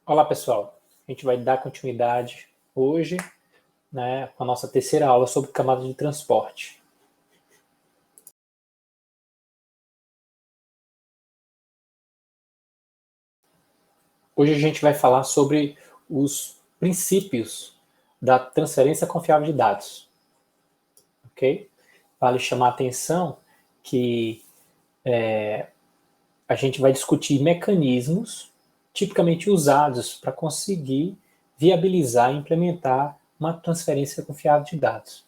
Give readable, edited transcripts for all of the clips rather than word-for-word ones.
Olá, pessoal. A gente vai dar continuidade hoje, né, com a nossa terceira aula sobre camada de transporte. Hoje a gente vai falar sobre os princípios da transferência confiável de dados. Ok? Vale chamar a atenção que a gente vai discutir mecanismos tipicamente usados para conseguir viabilizar e implementar uma transferência confiável de dados.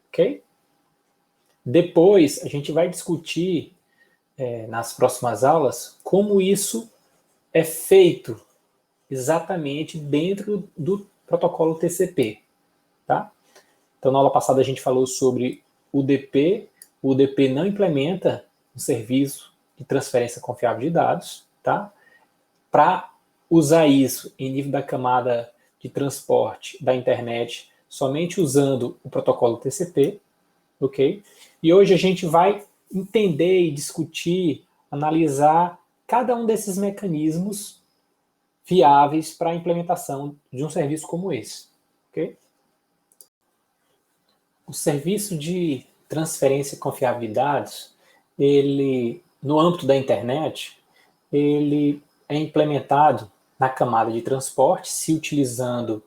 Ok? Depois, a gente vai discutir, nas próximas aulas, como isso é feito exatamente dentro do protocolo TCP. Tá? Então, na aula passada, a gente falou sobre o UDP. O UDP não implementa um serviço de transferência confiável de dados. Tá? Para usar isso em nível da camada de transporte da internet, somente usando o protocolo TCP. Ok? E hoje a gente vai entender e discutir, analisar cada um desses mecanismos viáveis para a implementação de um serviço como esse. Okay? O serviço de transferência confiável de dados, ele, no âmbito da internet, ele é implementado na camada de transporte, se utilizando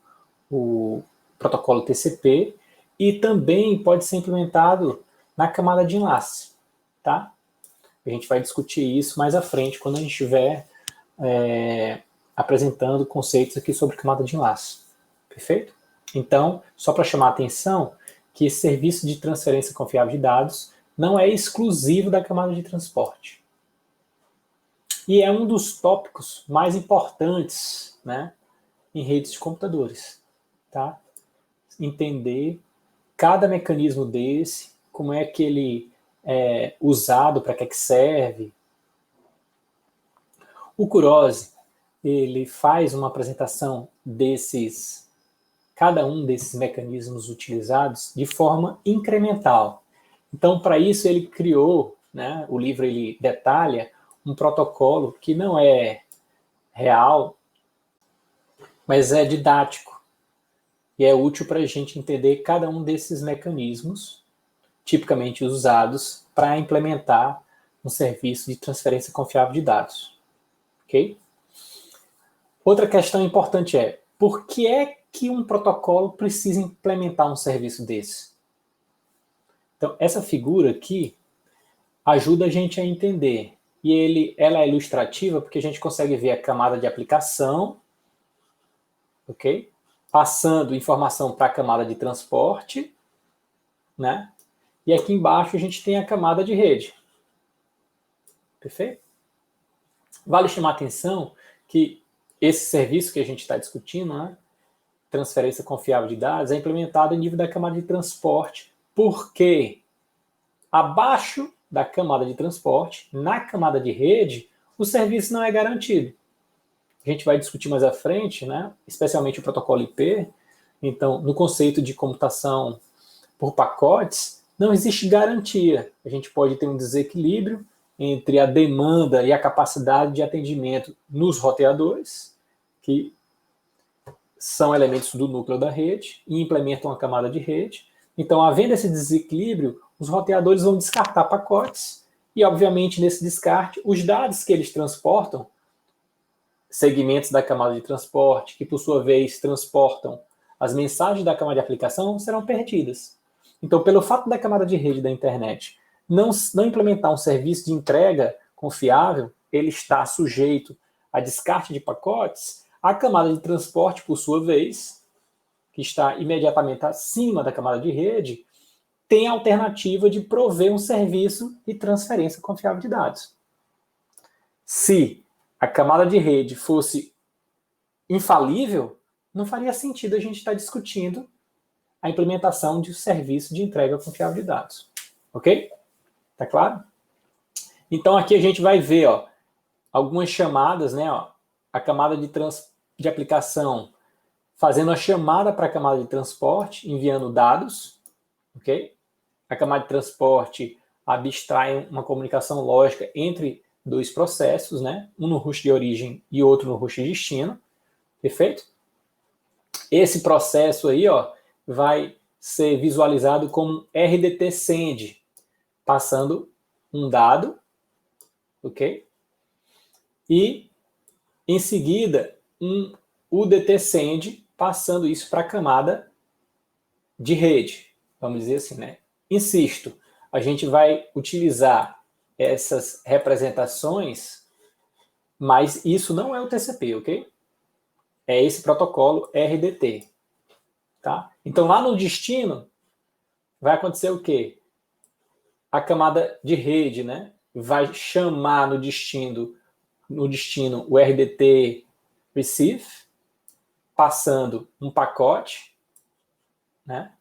o protocolo TCP, e também pode ser implementado na camada de enlace. Tá? A gente vai discutir isso mais à frente, quando a gente estiver apresentando conceitos aqui sobre camada de enlace. Perfeito? Então, só para chamar a atenção que esse serviço de transferência confiável de dados não é exclusivo da camada de transporte. E é um dos tópicos mais importantes, né, em redes de computadores. Tá? Entender cada mecanismo desse, como é que ele é usado, para que é que serve. O Kurose, ele faz uma apresentação cada um desses mecanismos utilizados de forma incremental. Então, para isso, ele criou, né, o livro ele detalha um protocolo que não é real, mas é didático. E é útil para a gente entender cada um desses mecanismos, tipicamente usados para implementar um serviço de transferência confiável de dados. Ok? Outra questão importante é, por que é que um protocolo precisa implementar um serviço desse? Então, essa figura aqui ajuda a gente a entender. E ela é ilustrativa porque a gente consegue ver a camada de aplicação, ok? Passando informação para a camada de transporte, né? E aqui embaixo a gente tem a camada de rede. Perfeito? Vale chamar a atenção que esse serviço que a gente está discutindo, né, transferência confiável de dados, é implementado em nível da camada de transporte, porque abaixo da camada de transporte, na camada de rede, o serviço não é garantido. A gente vai discutir mais à frente, né, especialmente o protocolo IP. Então, no conceito de computação por pacotes, não existe garantia. A gente pode ter um desequilíbrio entre a demanda e a capacidade de atendimento nos roteadores, que são elementos do núcleo da rede e implementam a camada de rede. Então, havendo esse desequilíbrio, os roteadores vão descartar pacotes e, obviamente, nesse descarte, os dados que eles transportam, segmentos da camada de transporte, que por sua vez transportam as mensagens da camada de aplicação, serão perdidas. Então, pelo fato da camada de rede da internet não implementar um serviço de entrega confiável, ele está sujeito a descarte de pacotes. A camada de transporte, por sua vez, que está imediatamente acima da camada de rede, tem a alternativa de prover um serviço de transferência confiável de dados. Se a camada de rede fosse infalível, não faria sentido a gente estar discutindo a implementação de um serviço de entrega confiável de dados. Ok? Tá claro? Então aqui a gente vai ver, ó, algumas chamadas, né? Ó, a camada de aplicação fazendo a chamada para a camada de transporte, enviando dados, ok? A camada de transporte abstrai uma comunicação lógica entre dois processos, né? Um no host de origem e outro no host de destino, Perfeito? Esse processo aí, ó, vai ser visualizado como RDT send, passando um dado, ok? E, em seguida, um UDT send, passando isso para a camada de rede, vamos dizer assim, né? Insisto, a gente vai utilizar essas representações, mas isso não é o TCP, ok? É esse protocolo RDT, tá? Então, lá no destino, vai acontecer o quê? A camada de rede, né? Vai chamar no destino o RDT receive, passando um pacote, né?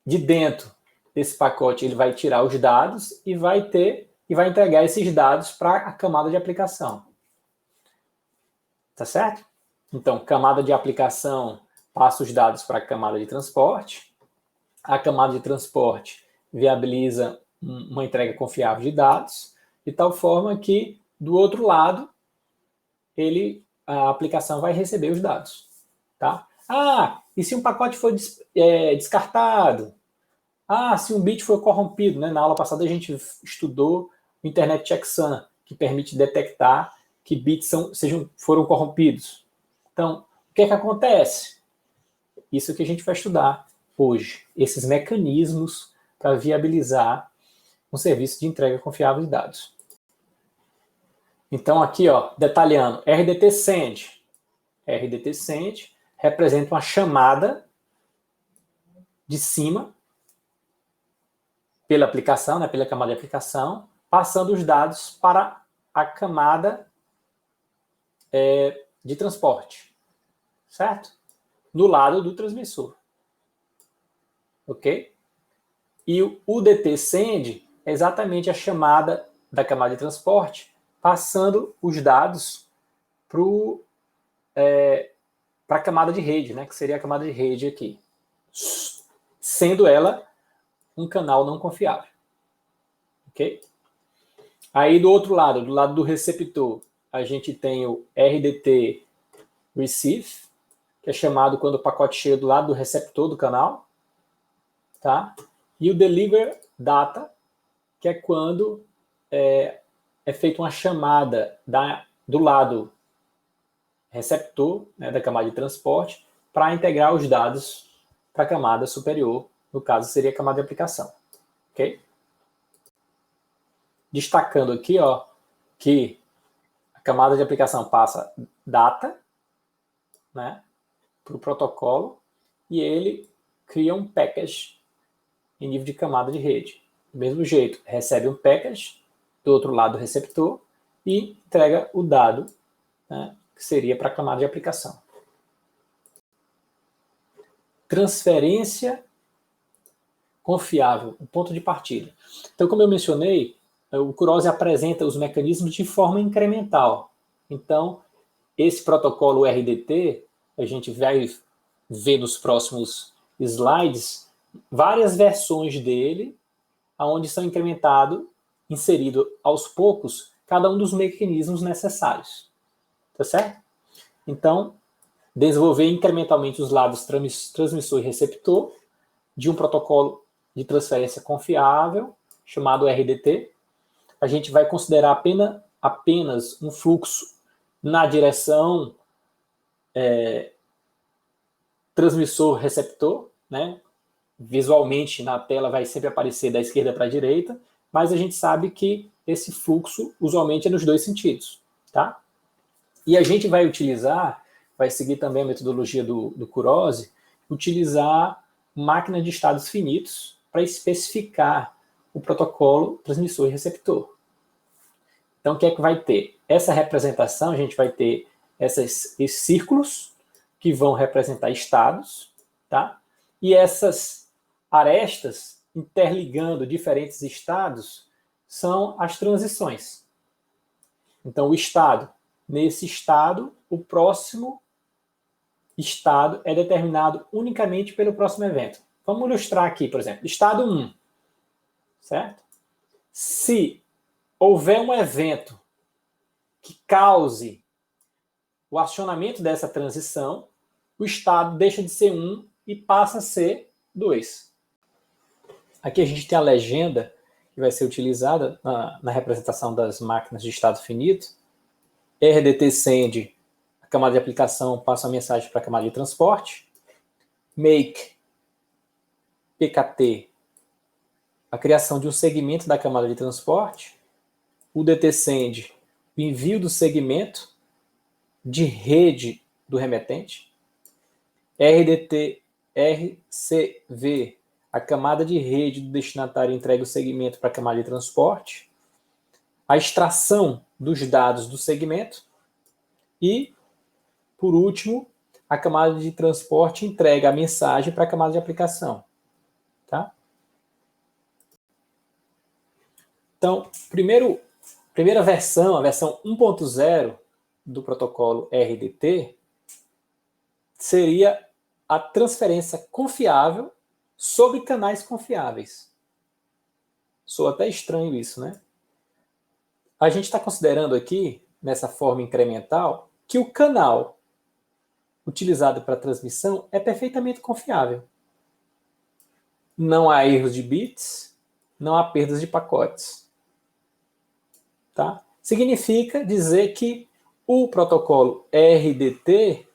De dentro desse pacote ele vai tirar os dados e vai entregar esses dados para a camada de aplicação. Tá certo? Então, camada de aplicação passa os dados para a camada de transporte. A camada de transporte viabiliza uma entrega confiável de dados, de tal forma que, do outro lado, a aplicação vai receber os dados. Tá? E se um pacote foi descartado? Se um bit foi corrompido, né? Na aula passada a gente estudou o Internet Checksum, que permite detectar que bits foram corrompidos. Então, o que é que acontece? Isso que a gente vai estudar hoje, esses mecanismos para viabilizar um serviço de entrega confiável de dados. Então, aqui, ó, detalhando, RDT send. RDT send representa uma chamada de cima pela aplicação, né, pela camada de aplicação, passando os dados para a camada de transporte, certo? No lado do transmissor. Ok? E o UDT send é exatamente a chamada da camada de transporte, passando os dados para a camada de rede, né, que seria a camada de rede aqui, sendo ela um canal não confiável. Ok? Aí do outro lado, do lado do receptor, a gente tem o RDT receive, que é chamado quando o pacote chega do lado do receptor do canal, tá? E o deliver data, que é quando é feita uma chamada do lado receptor, né, da camada de transporte, para integrar os dados para a camada superior, no caso seria a camada de aplicação. Ok? Destacando aqui, ó, que a camada de aplicação passa data, né, para o protocolo, e ele cria um package em nível de camada de rede. Do mesmo jeito, recebe um package do outro lado do receptor e entrega o dado, né, que seria para a camada de aplicação. Transferência confiável, o ponto de partida. Então, como eu mencionei, o Kurose apresenta os mecanismos de forma incremental. Então, esse protocolo RDT, a gente vai ver nos próximos slides, várias versões dele, onde são inserido aos poucos, cada um dos mecanismos necessários. Tá certo? Então, desenvolver incrementalmente os lados transmissor e receptor de um protocolo de transferência confiável, chamado RDT. A gente vai considerar apenas um fluxo na direção transmissor-receptor, né? Visualmente na tela vai sempre aparecer da esquerda para a direita, mas a gente sabe que esse fluxo usualmente é nos dois sentidos, tá? E a gente vai seguir também a metodologia do Kurose, utilizar máquina de estados finitos para especificar o protocolo transmissor e receptor. Então, o que é que vai ter? Essa representação, a gente vai ter esses círculos que vão representar estados, tá? E essas arestas interligando diferentes estados são as transições. Então, o estado, nesse estado, o próximo estado é determinado unicamente pelo próximo evento. Vamos ilustrar aqui, por exemplo, estado 1, certo? Se houver um evento que cause o acionamento dessa transição, o estado deixa de ser 1 e passa a ser 2. Aqui a gente tem a legenda que vai ser utilizada na representação das máquinas de estado finito. RDT send, a camada de aplicação passa a mensagem para a camada de transporte. Make, PKT, a criação de um segmento da camada de transporte. UDT send, o envio do segmento de rede do remetente. RDT RCV, a camada de rede do destinatário entrega o segmento para a camada de transporte. A extração dos dados do segmento. E, por último, a camada de transporte entrega a mensagem para a camada de aplicação. Tá? Então, primeira versão, a versão 1.0 do protocolo RDT, seria a transferência confiável sobre canais confiáveis. Soa até estranho isso, né? A gente está considerando aqui, nessa forma incremental, que o canal utilizado para transmissão é perfeitamente confiável. Não há erros de bits, não há perdas de pacotes. Tá? Significa dizer que o protocolo RDT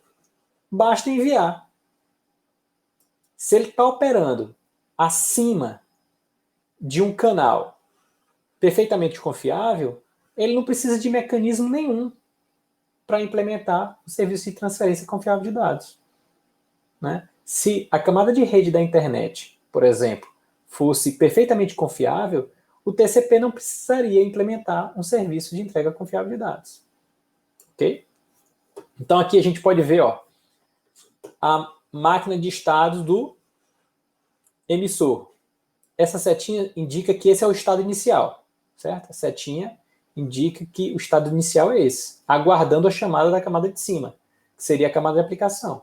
basta enviar. Se ele está operando acima de um canal perfeitamente confiável, ele não precisa de mecanismo nenhum para implementar o serviço de transferência confiável de dados. Né? Se a camada de rede da internet, por exemplo, fosse perfeitamente confiável, o TCP não precisaria implementar um serviço de entrega confiável de dados. Ok? Então aqui a gente pode ver, ó, a máquina de estados do emissor. Essa setinha indica que esse é o estado inicial, certo? A setinha indica que o estado inicial é esse, aguardando a chamada da camada de cima, que seria a camada de aplicação.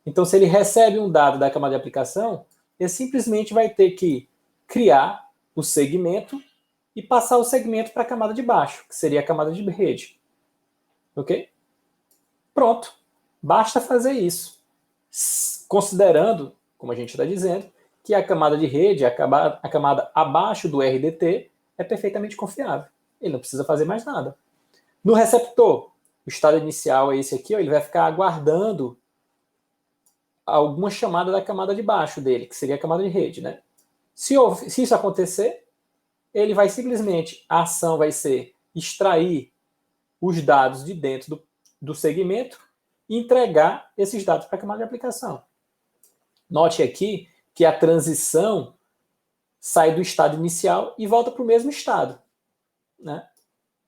Então, se ele recebe um dado da camada de aplicação, ele simplesmente vai ter que criar o segmento e passar o segmento para a camada de baixo, que seria a camada de rede. Ok? Pronto. Basta fazer isso. Considerando, como a gente está dizendo, que a camada de rede, a camada abaixo do RDT, é perfeitamente confiável. Ele não precisa fazer mais nada. No receptor, o estado inicial é esse aqui, ó, ele vai ficar aguardando alguma chamada da camada de baixo dele, que seria a camada de rede. Né? Se isso acontecer, ele vai simplesmente, a ação vai ser extrair os dados de dentro do segmento e entregar esses dados para a camada de aplicação. Note aqui que a transição sai do estado inicial e volta para o mesmo estado. Né?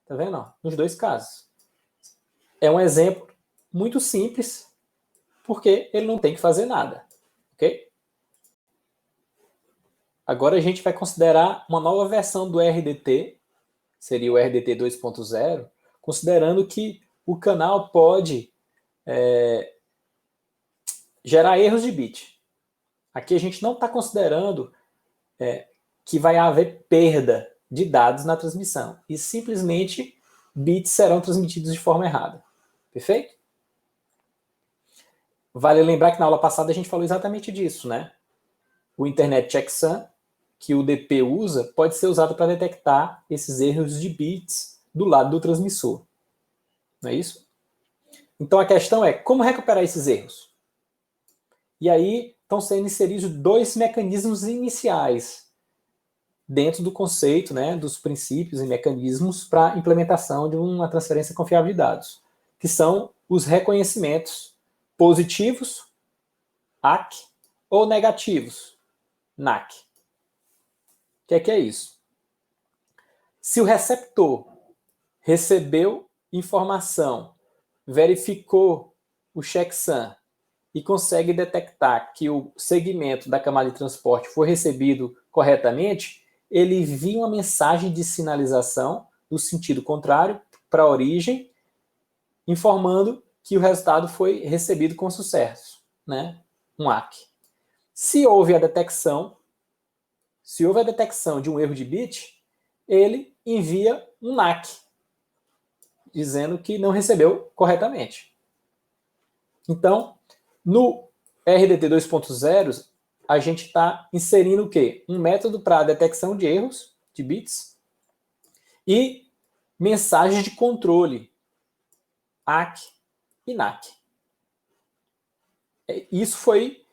Tá vendo? Ó, nos dois casos. É um exemplo muito simples, porque ele não tem que fazer nada. Ok? Agora a gente vai considerar uma nova versão do RDT, seria o RDT 2.0, considerando que o canal pode gerar erros de bit. Aqui a gente não está considerando que vai haver perda de dados na transmissão, e simplesmente bits serão transmitidos de forma errada. Perfeito? Vale lembrar que na aula passada a gente falou exatamente disso, né? O Internet Checksum, que o DP usa, pode ser usado para detectar esses erros de bits do lado do transmissor. Não é isso? Então a questão é, como recuperar esses erros? E aí estão sendo inseridos dois mecanismos iniciais dentro do conceito, né, dos princípios e mecanismos para a implementação de uma transferência confiável de dados, que são os reconhecimentos positivos, ACK, ou negativos, NAC. O que é isso? Se o receptor recebeu informação, verificou o checksum e consegue detectar que o segmento da camada de transporte foi recebido corretamente, ele envia uma mensagem de sinalização no sentido contrário para a origem, informando que o resultado foi recebido com sucesso, né? Um ACK. Se houve a detecção de um erro de bit, ele envia um NAC, dizendo que não recebeu corretamente. Então, no RDT 2.0, a gente está inserindo o quê? Um método para detecção de erros de bits e mensagens de controle, ACK e NACK. Isso foi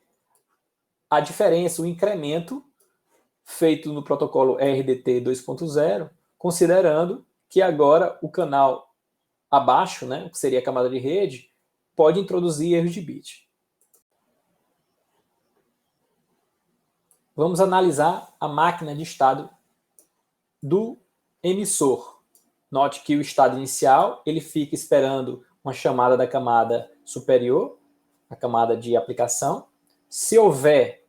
a diferença, o incremento feito no protocolo RDT 2.0, considerando que agora o canal abaixo, né, que seria a camada de rede, pode introduzir erros de bit. Vamos analisar a máquina de estado do emissor. Note que o estado inicial ele fica esperando uma chamada da camada superior, a camada de aplicação. Se houver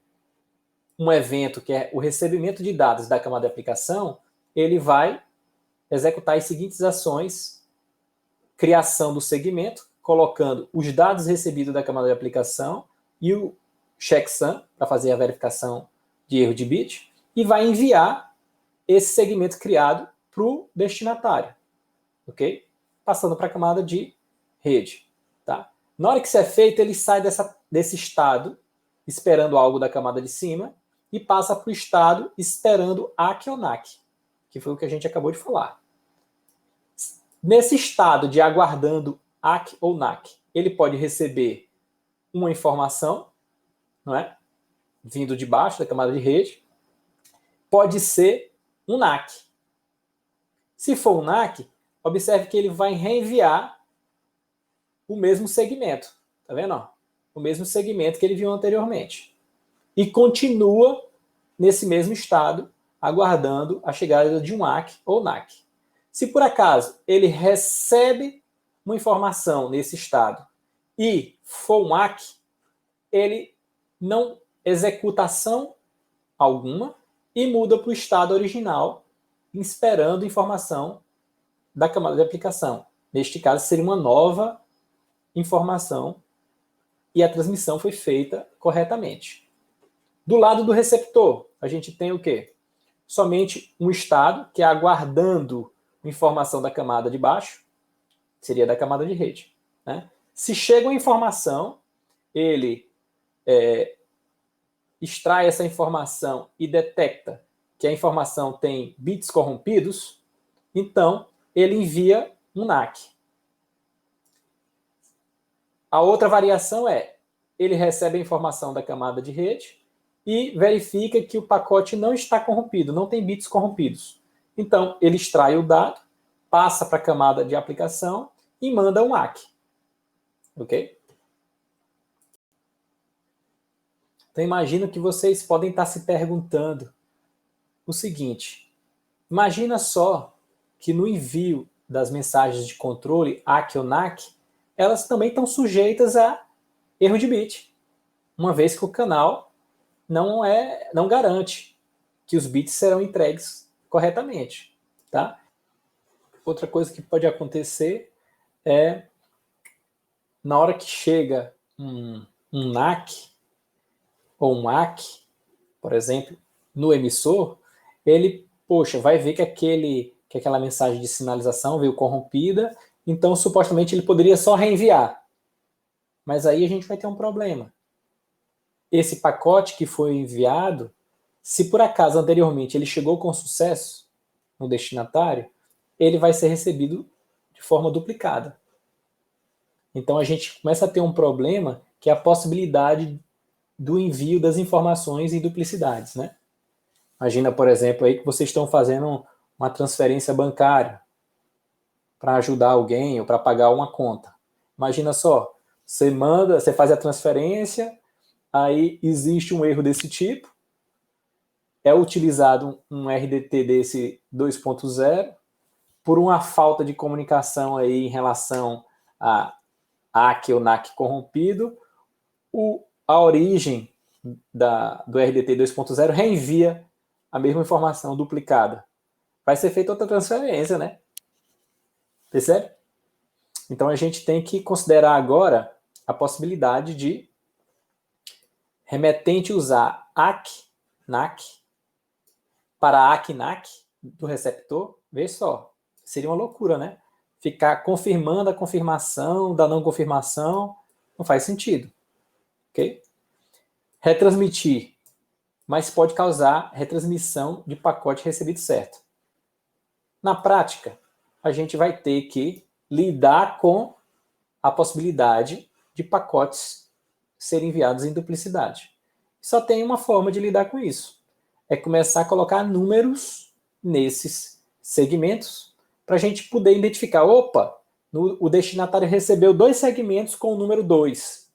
um evento que é o recebimento de dados da camada de aplicação, ele vai executar as seguintes ações: criação do segmento, colocando os dados recebidos da camada de aplicação e o checksum, para fazer a verificação de erro de bit, e vai enviar esse segmento criado para o destinatário, ok? Passando para a camada de rede. Tá? Na hora que isso é feito, ele sai desse estado, esperando algo da camada de cima, e passa para o estado esperando ACK ou NACK, que foi o que a gente acabou de falar. Nesse estado de aguardando ACK ou NACK, ele pode receber uma informação, não é? Vindo de baixo da camada de rede. Pode ser um NACK. Se for um NACK, observe que ele vai reenviar o mesmo segmento. Tá vendo? Ó? O mesmo segmento que ele viu anteriormente. E continua nesse mesmo estado, aguardando a chegada de um ACK ou NACK. Se por acaso ele recebe uma informação nesse estado e for um ACK, ele não executa ação alguma e muda para o estado original, esperando informação da camada de aplicação. Neste caso, seria uma nova informação e a transmissão foi feita corretamente. Do lado do receptor, a gente tem o quê? Somente um estado, que é aguardando informação da camada de baixo, seria da camada de rede. Né? Se chega uma informação, ele extrai essa informação e detecta que a informação tem bits corrompidos, então ele envia um NACK. A outra variação é, ele recebe a informação da camada de rede e verifica que o pacote não está corrompido, não tem bits corrompidos. Então, ele extrai o dado, passa para a camada de aplicação e manda um ACK. Ok? Então, imagino que vocês podem estar se perguntando o seguinte: imagina só que no envio das mensagens de controle ACK ou NACK, elas também estão sujeitas a erro de bit, uma vez que o canal não garante que os bits serão entregues corretamente. Tá? Outra coisa que pode acontecer é, na hora que chega um NACK ou um ACK, por exemplo, no emissor, ele, vai ver que aquela mensagem de sinalização veio corrompida, então supostamente ele poderia só reenviar. Mas aí a gente vai ter um problema. Esse pacote que foi enviado, se por acaso anteriormente ele chegou com sucesso no destinatário, ele vai ser recebido de forma duplicada. Então a gente começa a ter um problema que é a possibilidade do envio das informações em duplicidades, né? Imagina, por exemplo, aí que vocês estão fazendo uma transferência bancária para ajudar alguém ou para pagar uma conta. Imagina só, você faz a transferência, aí existe um erro desse tipo, é utilizado um RDT desse 2.0, por uma falta de comunicação aí em relação a ACK ou NACK corrompido, a origem do RDT 2.0 reenvia a mesma informação duplicada. Vai ser feita outra transferência, né? Percebe? Então a gente tem que considerar agora a possibilidade de remetente usar ACK, NACK para ACK, NACK do receptor. Vê só, seria uma loucura, né? Ficar confirmando a confirmação da não confirmação Não faz sentido. Ok? Retransmitir, mas pode causar retransmissão de pacote recebido certo. Na prática, a gente vai ter que lidar com a possibilidade de pacotes serem enviados em duplicidade. Só tem uma forma de lidar com isso. É começar a colocar números nesses segmentos para a gente poder identificar, opa, o destinatário recebeu 2 segmentos com o número 2.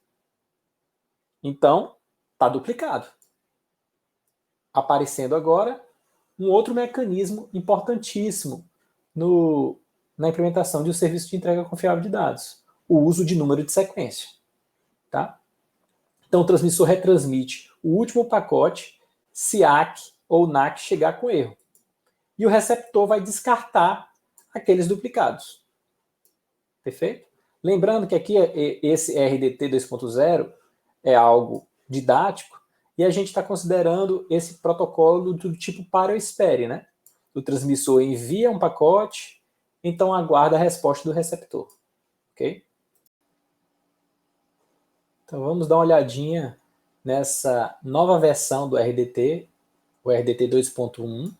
Então, está duplicado. Aparecendo agora um outro mecanismo importantíssimo na implementação de um serviço de entrega confiável de dados, o uso de número de sequência. Tá? Então, o transmissor retransmite o último pacote se ACK ou NACK chegar com erro. E o receptor vai descartar aqueles duplicados. Perfeito? Lembrando que aqui esse RDT 2.0 é algo didático e a gente está considerando esse protocolo do tipo pare ou espere, né? O transmissor envia um pacote, então aguarda a resposta do receptor. Ok? Então vamos dar uma olhadinha nessa nova versão do RDT, o RDT 2.1,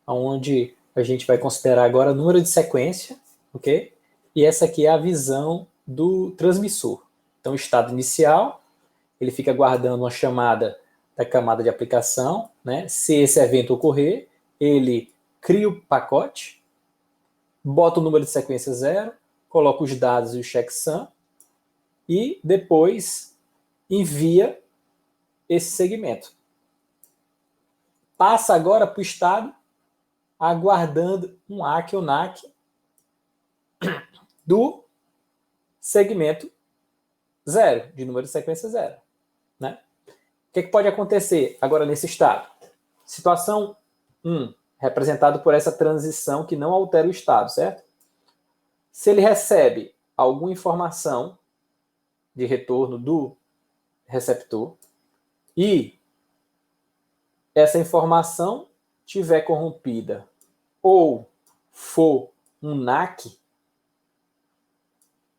onde a gente vai considerar agora o número de sequência, ok? E essa aqui é a visão do transmissor. Então, o estado inicial, ele fica guardando uma chamada da camada de aplicação, né? Se esse evento ocorrer, ele cria o pacote, bota o número de sequência 0, coloca os dados e o checksum, e depois envia esse segmento. Passa agora para o estado aguardando um ACK ou NACK do segmento 0, de número de sequência 0. Né? O que pode acontecer agora nesse estado? Situação 1, representado por essa transição que não altera o estado, certo? Se ele recebe alguma informação de retorno do receptor e essa informação tiver corrompida ou for um NACK,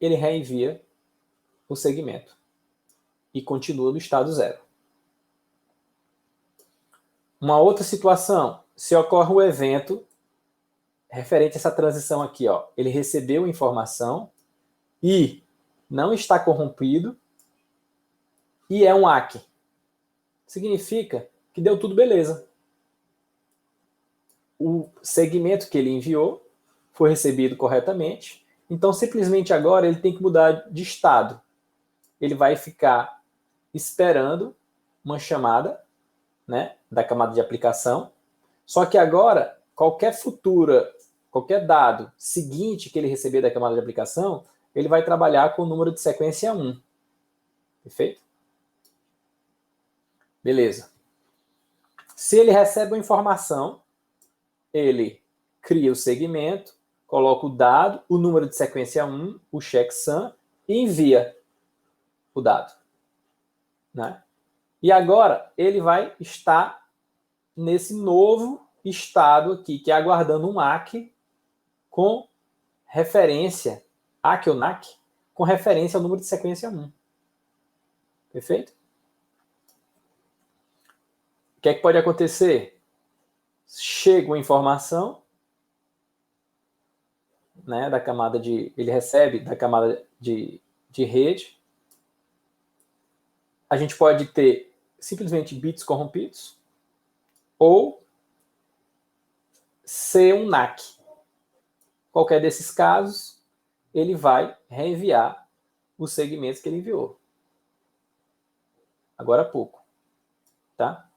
ele reenvia o segmento e continua no estado 0. Uma outra situação, se ocorre um evento referente a essa transição aqui, ó, ele recebeu informação e não está corrompido e é um ACK. Significa que deu tudo beleza. O segmento que ele enviou foi recebido corretamente, então simplesmente agora ele tem que mudar de estado. Ele vai ficar esperando uma chamada, né, da camada de aplicação, só que agora qualquer dado seguinte que ele receber da camada de aplicação, ele vai trabalhar com o número de sequência 1. Perfeito? Beleza. Se ele recebe uma informação, ele cria o segmento, coloca o dado, o número de sequência 1, o checksum, e envia o dado. Né? E agora ele vai estar nesse novo estado aqui, que é aguardando um ACK com referência, ACK ou NACK, com referência ao número de sequência 1. Perfeito? O que é que pode acontecer? Chega uma informação, né, da camada de... Ele recebe da camada de rede. A gente pode ter simplesmente bits corrompidos ou ser um NACK. Qualquer desses casos, ele vai reenviar os segmentos que ele enviou. Agora há pouco. Tá?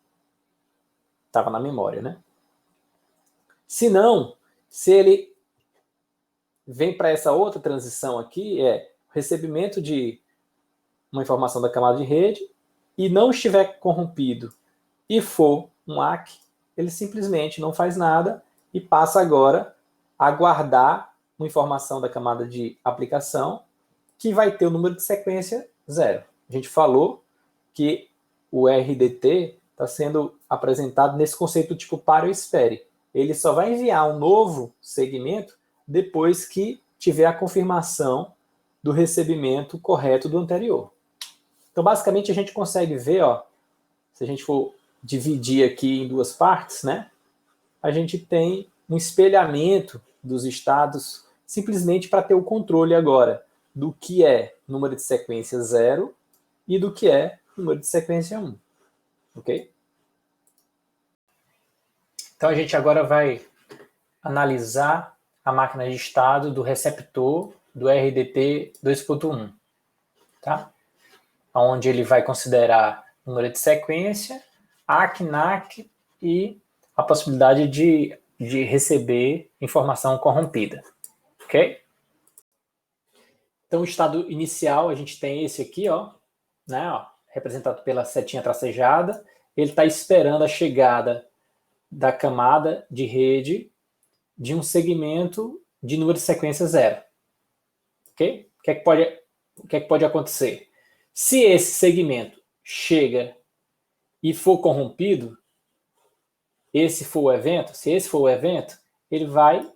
Estava na memória, né? Se não, se ele vem para essa outra transição aqui, é o recebimento de uma informação da camada de rede e não estiver corrompido e for um ACK, ele simplesmente não faz nada e passa agora a guardar uma informação da camada de aplicação que vai ter o número de sequência 0. A gente falou que o RDT está sendo apresentado nesse conceito tipo pare ou espere. Ele só vai enviar um novo segmento depois que tiver a confirmação do recebimento correto do anterior. Então, basicamente, a gente consegue ver, ó, se a gente for dividir aqui em duas partes, né, a gente tem um espelhamento dos estados simplesmente para ter o controle agora do que é número de sequência 0 e do que é número de sequência 1. Ok? Então, a gente agora vai analisar a máquina de estado do receptor do RDT 2.1, tá? Onde ele vai considerar número de sequência, ACK, NACK e a possibilidade de receber informação corrompida. Ok? Então, o estado inicial, a gente tem esse aqui, ó, né, ó, representado pela setinha tracejada. Ele está esperando a chegada da camada de rede de um segmento de número de sequência 0. Ok? O que é que pode acontecer? Se esse segmento chega e for corrompido, esse for o evento, se esse for o evento, ele vai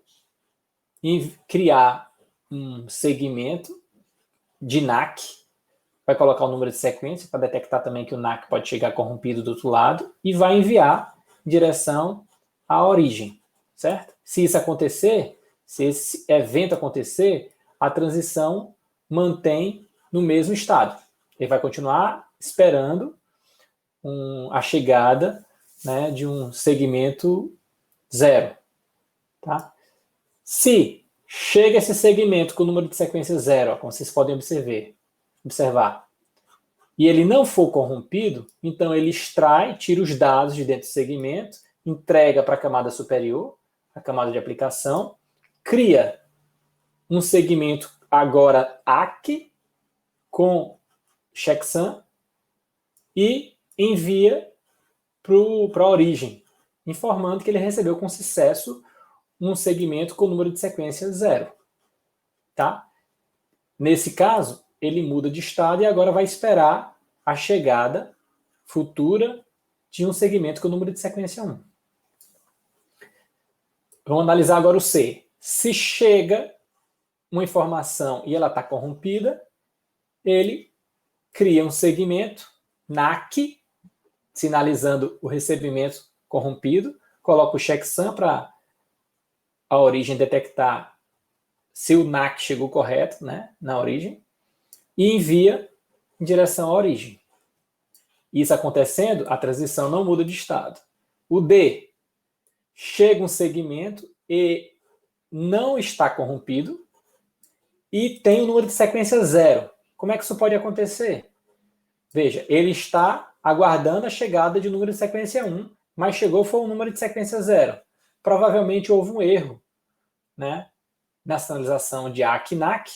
criar um segmento de NAC, vai colocar o número de sequência para detectar também que o NAC pode chegar corrompido do outro lado e vai enviar em direção à origem, certo? Se isso acontecer, se esse evento acontecer, a transição mantém no mesmo estado. Ele vai continuar esperando a chegada, né, de um segmento 0. Tá? Se chega esse segmento com o número de sequência 0, como vocês podem observar, e ele não for corrompido, então ele extrai, tira os dados de dentro do segmento, entrega para a camada superior, a camada de aplicação, cria um segmento agora ACK com checksum e envia para a origem, informando que ele recebeu com sucesso um segmento com número de sequência 0. Tá? Nesse caso, ele muda de estado e agora vai esperar a chegada futura de um segmento com número de sequência 1. Vamos analisar agora o C. Se chega uma informação e ela está corrompida, ele cria um segmento NAC, sinalizando o recebimento corrompido, coloca o checksum para a origem detectar se o NAC chegou correto, né, na origem, e envia em direção à origem. Isso acontecendo, a transição não muda de estado. O D, chega um segmento e não está corrompido e tem o número de sequência 0. Como é que isso pode acontecer? Veja, ele está aguardando a chegada de número de sequência 1, mas chegou foi um número de sequência 0. Provavelmente houve um erro, né, na sinalização de ACK-NAC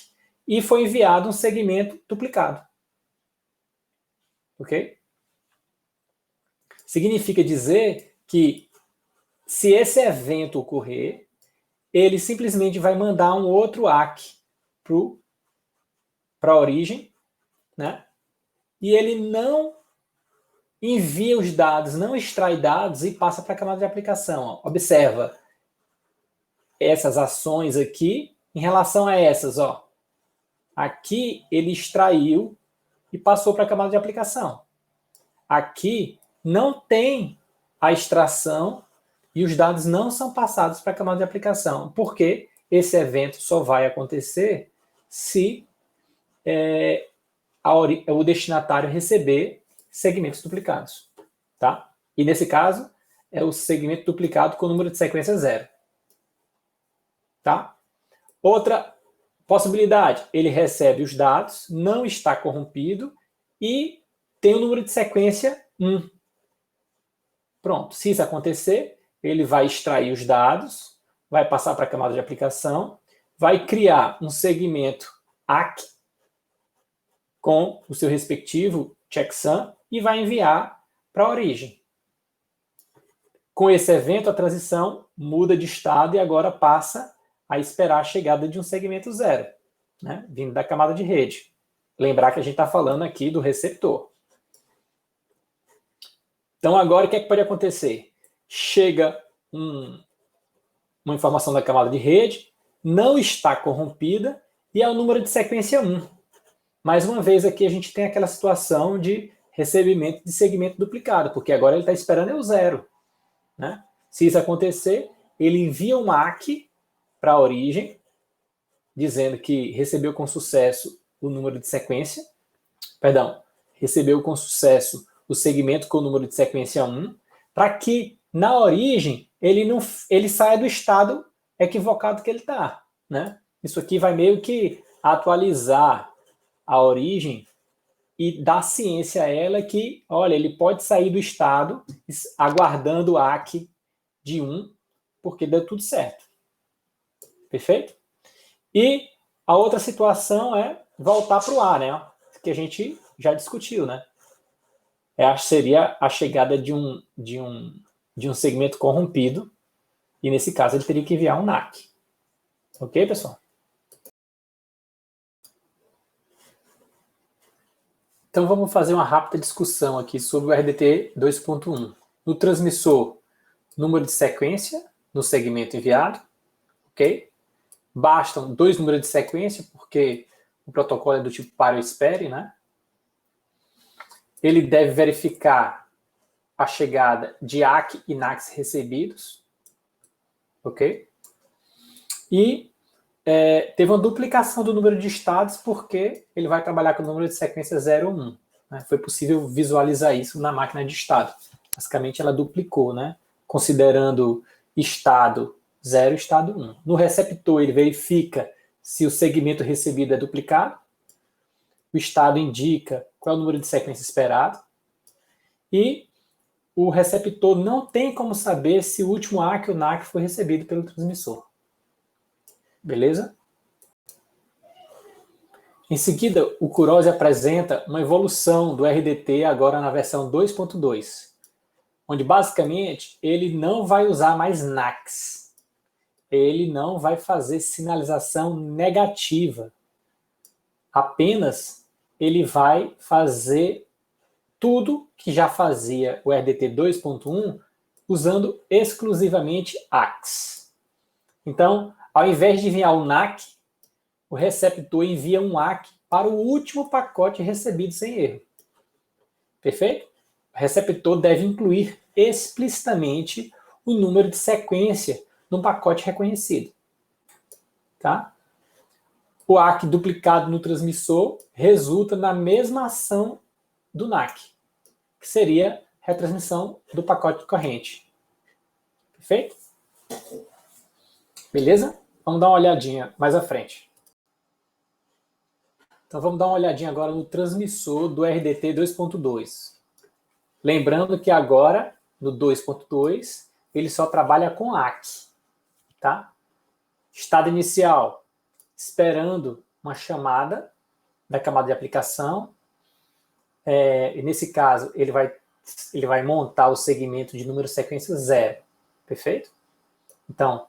e foi enviado um segmento duplicado. Ok? Significa dizer que se esse evento ocorrer, ele simplesmente vai mandar um outro ACK para a origem, né? E ele não envia os dados, não extrai dados e passa para a camada de aplicação. Ó. Observa essas ações aqui em relação a essas. Ó. Aqui ele extraiu e passou para a camada de aplicação. Aqui não tem a extração e os dados não são passados para a camada de aplicação, porque esse evento só vai acontecer se o destinatário receber segmentos duplicados. Tá? E nesse caso, é o segmento duplicado com o número de sequência 0. Tá? Outra possibilidade, ele recebe os dados, não está corrompido e tem o número de sequência 1. Pronto, se isso acontecer, ele vai extrair os dados, vai passar para a camada de aplicação, vai criar um segmento ACK com o seu respectivo checksum e vai enviar para a origem. Com esse evento, a transição muda de estado e agora passa a esperar a chegada de um segmento 0, né, vindo da camada de rede. Lembrar que a gente está falando aqui do receptor. Então, agora, o que é que pode acontecer? Chega uma informação da camada de rede, não está corrompida, e é o número de sequência 1. Mais uma vez aqui a gente tem aquela situação de recebimento de segmento duplicado, porque agora ele está esperando o 0. Né? Se isso acontecer, ele envia um ACK para a origem, dizendo que recebeu com sucesso o número de sequência, recebeu com sucesso o segmento com o número de sequência 1, para que na origem ele saia do estado equivocado que ele está. Né? Isso aqui vai meio que atualizar a origem e dar ciência a ela que, olha, ele pode sair do estado aguardando o ACK de 1, porque deu tudo certo. Perfeito? E a outra situação é voltar para o A, né? Que a gente já discutiu, né? Seria a chegada de um segmento corrompido, e nesse caso ele teria que enviar um NAC. Ok, pessoal? Então vamos fazer uma rápida discussão aqui sobre o RDT 2.1. No transmissor, número de sequência no segmento enviado, ok? Bastam 2 números de sequência, porque o protocolo é do tipo pare ou espere, né? Ele deve verificar a chegada de ACK e NACs recebidos, ok? E teve uma duplicação do número de estados, porque ele vai trabalhar com o número de sequência 0 ou 1. Né? Foi possível visualizar isso na máquina de estado. Basicamente, ela duplicou, né? Considerando estado 0 e estado 1. No receptor, ele verifica se o segmento recebido é duplicado. O estado indica qual é o número de sequência esperado. E o receptor não tem como saber se o último ACK ou NAC foi recebido pelo transmissor. Beleza? Em seguida, o Kurose apresenta uma evolução do RDT agora na versão 2.2, onde basicamente ele não vai usar mais NACs. Ele não vai fazer sinalização negativa. Apenas ele vai fazer tudo que já fazia o RDT 2.1 usando exclusivamente ACKs. Então, ao invés de enviar um NAC, o receptor envia um ACK para o último pacote recebido sem erro. Perfeito? O receptor deve incluir explicitamente o número de sequência no pacote reconhecido. Tá? O ACK duplicado no transmissor resulta na mesma ação do NAC, que seria retransmissão do pacote corrente. Perfeito? Beleza? Vamos dar uma olhadinha mais à frente. Então vamos dar uma olhadinha agora no transmissor do RDT 2.2. Lembrando que agora, no 2.2, ele só trabalha com ACK. Tá? Estado inicial, esperando uma chamada da camada de aplicação. E nesse caso, ele vai montar o segmento de número sequência 0. Perfeito? Então,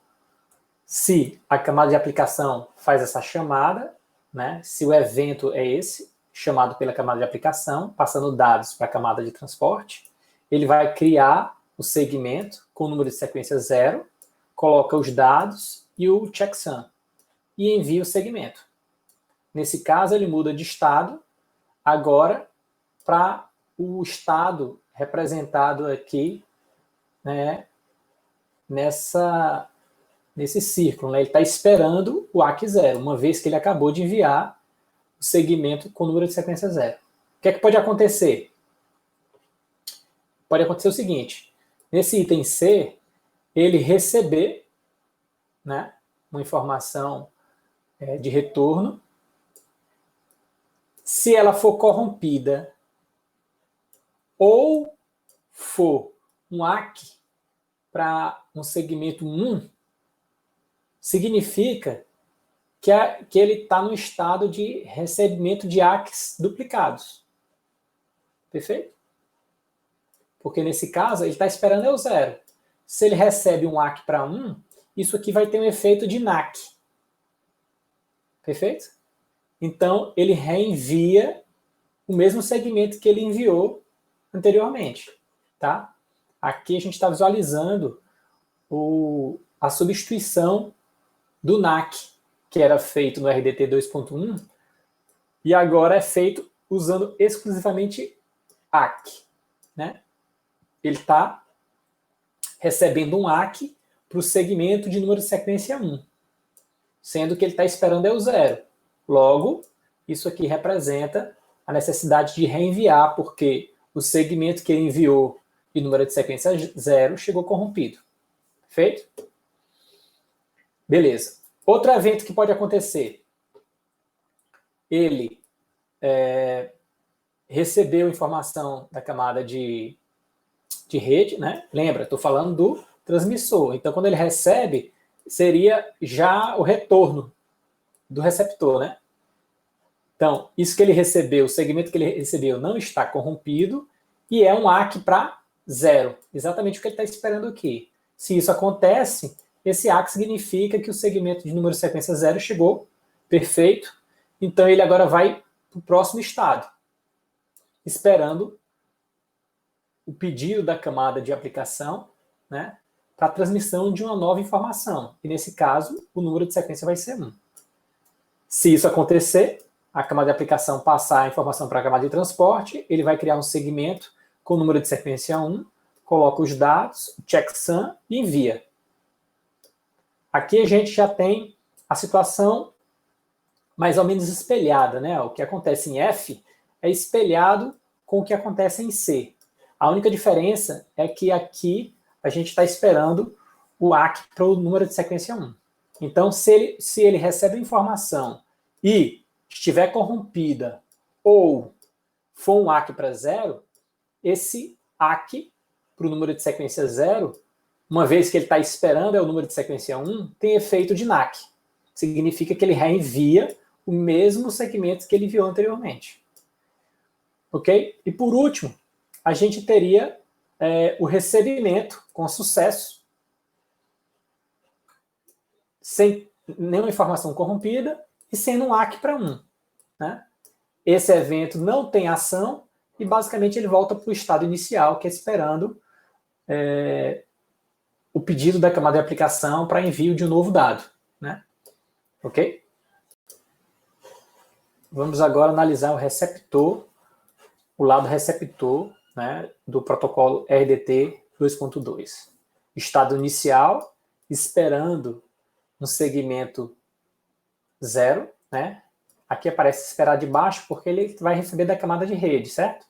se a camada de aplicação faz essa chamada, né, se o evento é esse, chamado pela camada de aplicação, passando dados para a camada de transporte, ele vai criar o segmento com o número de sequência 0, coloca os dados e o checksum, e envia o segmento. Nesse caso, ele muda de estado agora para o estado representado aqui, né, nesse círculo. Né? Ele está esperando o ACK 0, uma vez que ele acabou de enviar o segmento com o número de sequência 0. O que é que pode acontecer? Pode acontecer o seguinte: nesse item C, ele receber, né, uma informação de retorno. Se ela for corrompida ou for um ACK para um segmento 1, significa que ele está no estado de recebimento de ACKs duplicados. Perfeito? Porque nesse caso, ele está esperando o 0. Se ele recebe um ACK para 1, isso aqui vai ter um efeito de NAC. Perfeito? Então, ele reenvia o mesmo segmento que ele enviou anteriormente. Tá? Aqui a gente está visualizando a substituição do NAC que era feito no RDT 2.1, e agora é feito usando exclusivamente ACK, né? Ele está recebendo um ACK para o segmento de número de sequência 1, sendo que ele está esperando é o 0. Logo, isso aqui representa a necessidade de reenviar, porque o segmento que ele enviou de número de sequência 0 chegou corrompido. Perfeito? Beleza. Outro evento que pode acontecer. Ele recebeu informação da camada de rede, né? Lembra, estou falando do transmissor. Então, quando ele recebe, seria já o retorno do receptor, né? Então, isso que ele recebeu, o segmento que ele recebeu não está corrompido e é um ACK para 0. Exatamente o que ele está esperando aqui. Se isso acontece, esse ACK significa que o segmento de número de sequência 0 chegou perfeito. Então, ele agora vai para o próximo estado, esperando o pedido da camada de aplicação, né, para a transmissão de uma nova informação. E, nesse caso, o número de sequência vai ser 1. Se isso acontecer, a camada de aplicação passar a informação para a camada de transporte, ele vai criar um segmento com o número de sequência 1, coloca os dados, checksum e envia. Aqui a gente já tem a situação mais ou menos espelhada, né? O que acontece em F é espelhado com o que acontece em C. A única diferença é que aqui a gente está esperando o ACK para o número de sequência 1. Então, se ele recebe informação e estiver corrompida ou for um ACK para 0, esse ACK para o número de sequência 0, uma vez que ele está esperando é o número de sequência 1, tem efeito de NAC. Significa que ele reenvia o mesmo segmento que ele enviou anteriormente. Ok? E por último, a gente teria o recebimento com sucesso, sem nenhuma informação corrompida e sendo um ACK para 1. Né? Esse evento não tem ação e basicamente ele volta para o estado inicial, que é esperando o pedido da camada de aplicação para envio de um novo dado. Né? Ok? Vamos agora analisar o receptor, o lado receptor, né, do protocolo RDT 2.2. Estado inicial, esperando um segmento 0, né? Aqui aparece esperar de baixo porque ele vai receber da camada de rede, certo?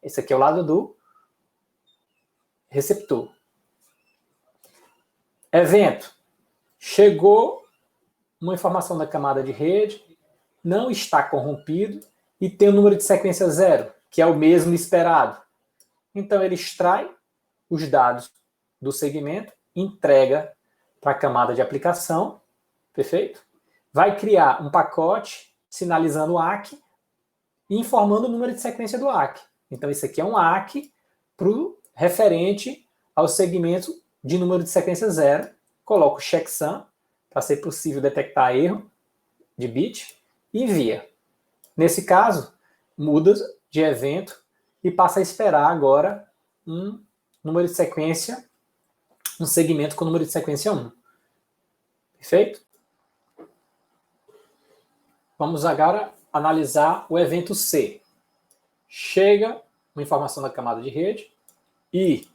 Esse aqui é o lado do receptor. Evento. Chegou uma informação da camada de rede, não está corrompido e tem o número de sequência 0, que é o mesmo esperado. Então, ele extrai os dados do segmento, entrega para a camada de aplicação, perfeito? Vai criar um pacote sinalizando o ACK e informando o número de sequência do ACK. Então, isso aqui é um ACK referente ao segmento de número de sequência 0. Coloco o checksum para ser possível detectar erro de bit e envia. Nesse caso, muda de evento e passa a esperar agora um número de sequência, um segmento com número de sequência 1. Perfeito? Vamos agora analisar o evento C. Chega uma informação da camada de rede e,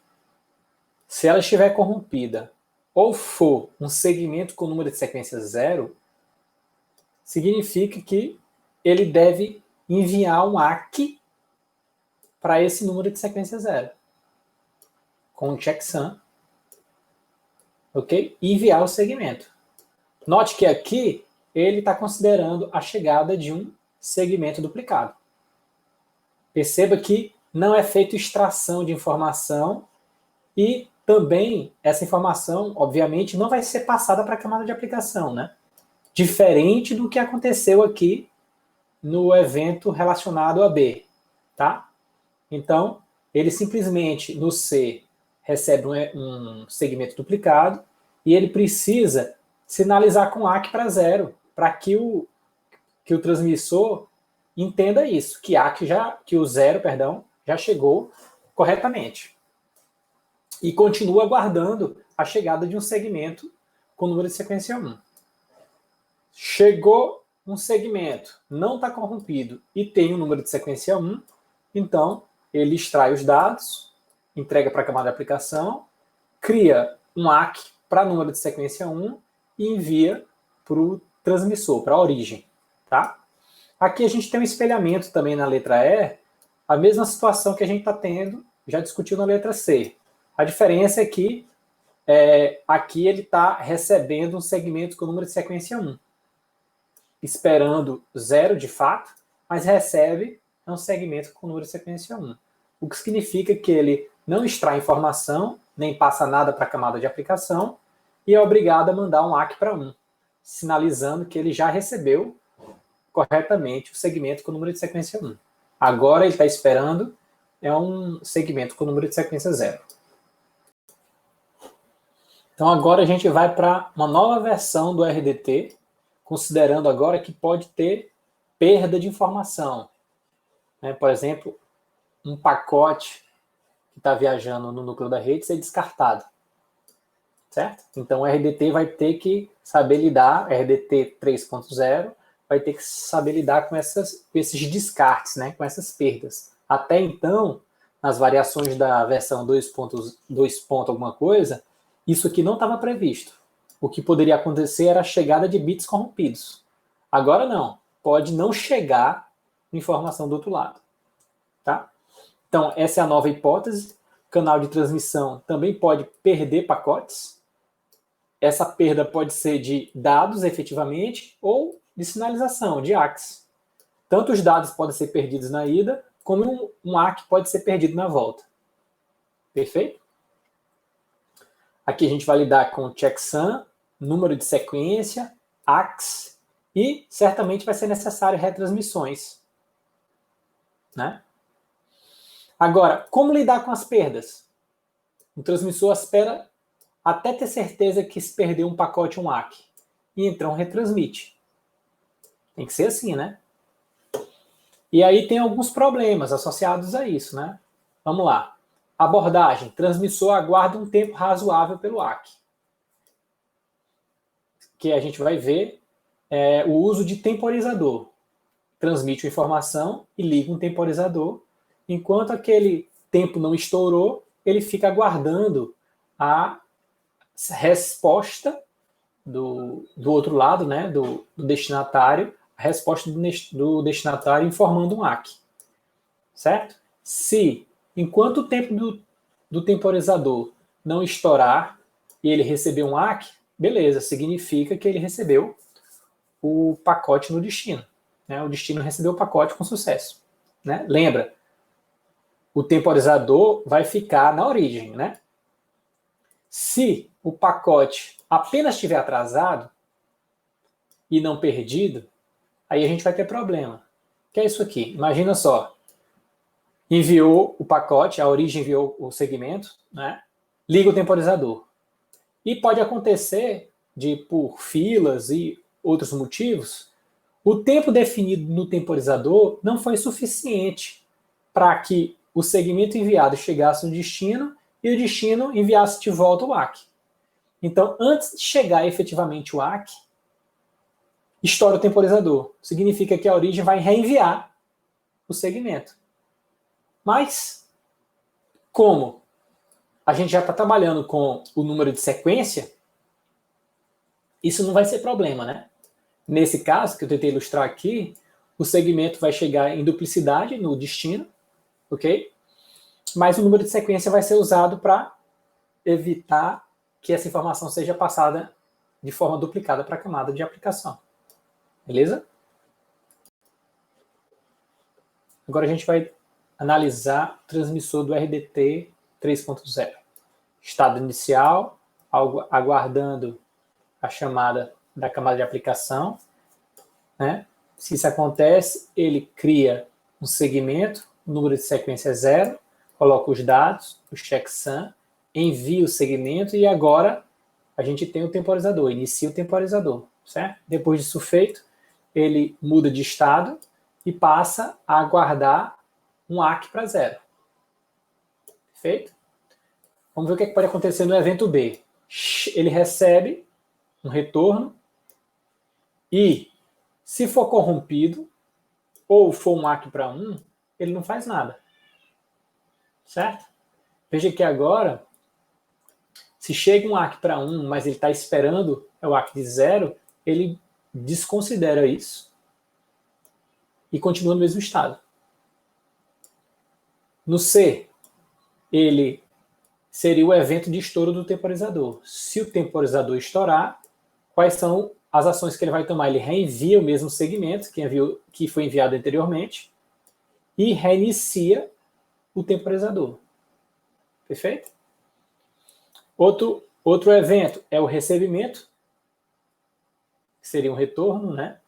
se ela estiver corrompida ou for um segmento com número de sequência 0, significa que ele deve enviar um ACK para esse número de sequência 0, com o checksum, ok? E enviar o segmento. Note que aqui ele está considerando a chegada de um segmento duplicado. Perceba que não é feita extração de informação e também essa informação, obviamente, não vai ser passada para a camada de aplicação, né? Diferente do que aconteceu aqui no evento relacionado a B, tá? Então, ele simplesmente, no C, recebe um segmento duplicado e ele precisa sinalizar com ACK para 0, para que o transmissor entenda isso, que o 0, já chegou corretamente. E continua aguardando a chegada de um segmento com número de sequência 1. chegou um segmento, não está corrompido e tem o número de sequência 1, então ele extrai os dados, entrega para a camada de aplicação, cria um ACK para número de sequência 1 e envia para o transmissor, para a origem. Tá? Aqui a gente tem um espelhamento também na letra E, a mesma situação que a gente está tendo, já discutiu na letra C. A diferença é que aqui ele está recebendo um segmento com número de sequência 1, esperando 0 de fato, mas recebe um segmento com número de sequência 1. O que significa que ele não extrai informação, nem passa nada para a camada de aplicação, e é obrigado a mandar um ACK para 1, sinalizando que ele já recebeu corretamente o segmento com número de sequência 1. Agora ele está esperando um segmento com número de sequência 0. Então agora a gente vai para uma nova versão do RDT, considerando agora que pode ter perda de informação. Por exemplo, um pacote que está viajando no núcleo da rede ser descartado. Certo? Então o RDT vai ter que saber lidar, RDT 3.0, vai ter que saber lidar com esses descartes, com essas perdas. Até então, nas variações da versão 2.2 alguma coisa, isso aqui não estava previsto. O que poderia acontecer era a chegada de bits corrompidos. Agora não, pode não chegar informação do outro lado. Tá? Então, essa é a nova hipótese. O canal de transmissão também pode perder pacotes. Essa perda pode ser de dados, efetivamente, ou de sinalização, de ACKs. Tanto os dados podem ser perdidos na ida, como um ACK pode ser perdido na volta. Perfeito? Aqui a gente vai lidar com checksum, número de sequência, ACKs, e certamente vai ser necessário retransmissões. Agora, como lidar com as perdas? O transmissor espera até ter certeza que se perdeu um pacote, um ACK, e então retransmite. Tem que ser assim, E aí tem alguns problemas associados a isso, Vamos lá. Abordagem. Transmissor aguarda um tempo razoável pelo ACK. Que a gente vai ver o uso de temporizador. Transmite a informação e liga um temporizador. Enquanto aquele tempo não estourou, ele fica aguardando a resposta do outro lado, do destinatário, a resposta do destinatário informando um ACK. Certo? Se, enquanto o tempo do temporizador não estourar e ele receber um ACK, beleza, significa que ele recebeu o pacote no destino. O destino recebeu o pacote com sucesso. Lembra, o temporizador vai ficar na origem. Se o pacote apenas estiver atrasado e não perdido, aí a gente vai ter problema. Que é isso aqui. Imagina só. Enviou o pacote, a origem enviou o segmento, liga o temporizador. E pode acontecer por filas e outros motivos, o tempo definido no temporizador não foi suficiente para que o segmento enviado chegasse no destino e o destino enviasse de volta o ACK. Então, antes de chegar efetivamente o ACK, estoura o temporizador. Significa que a origem vai reenviar o segmento. Mas, como a gente já está trabalhando com o número de sequência, isso não vai ser problema, Nesse caso, que eu tentei ilustrar aqui, o segmento vai chegar em duplicidade no destino, ok? Mas o número de sequência vai ser usado para evitar que essa informação seja passada de forma duplicada para a camada de aplicação. Beleza? Agora a gente vai analisar o transmissor do RDT 3.0. Estado inicial, aguardando a chamada da camada de aplicação. Se isso acontece, ele cria um segmento, o número de sequência é 0, coloca os dados, o checksum, envia o segmento e agora a gente tem o temporizador, inicia o temporizador, certo? Depois disso feito, ele muda de estado e passa a aguardar um ACK para 0. Perfeito? Vamos ver o que pode acontecer no evento B. Ele recebe um retorno E se for corrompido, ou for um ACK para 1, ele não faz nada. Certo? Veja que agora, se chega um ACK para 1, mas ele está esperando o ACK de 0, ele desconsidera isso e continua no mesmo estado. No C, ele seria o evento de estouro do temporizador. Se o temporizador estourar, quais são as ações que ele vai tomar? Ele reenvia o mesmo segmento que foi enviado anteriormente e reinicia o temporizador. Perfeito? Outro evento é o recebimento, que seria um retorno, né?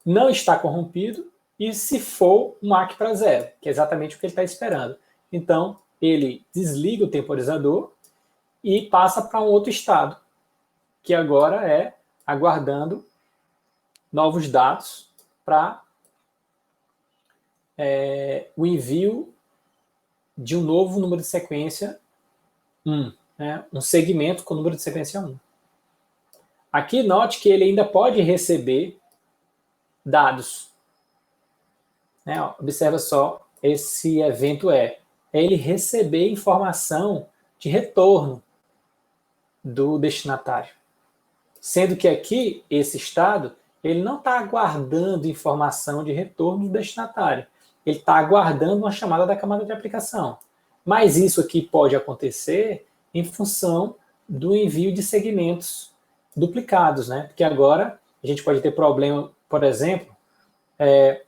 Não está corrompido, e se for um ACK para 0, que é exatamente o que ele está esperando. Então, ele desliga o temporizador e passa para um outro estado, que agora é aguardando novos dados para o envio de um novo número de sequência 1, né? Um segmento com número de sequência 1. Aqui note que ele ainda pode receber dados. Né? Observa só, esse evento é ele receber informação de retorno do destinatário. Sendo que aqui, esse estado, ele não está aguardando informação de retorno do destinatário. Ele está aguardando uma chamada da camada de aplicação. Mas isso aqui pode acontecer em função do envio de segmentos duplicados, né? Porque agora a gente pode ter problema, por exemplo,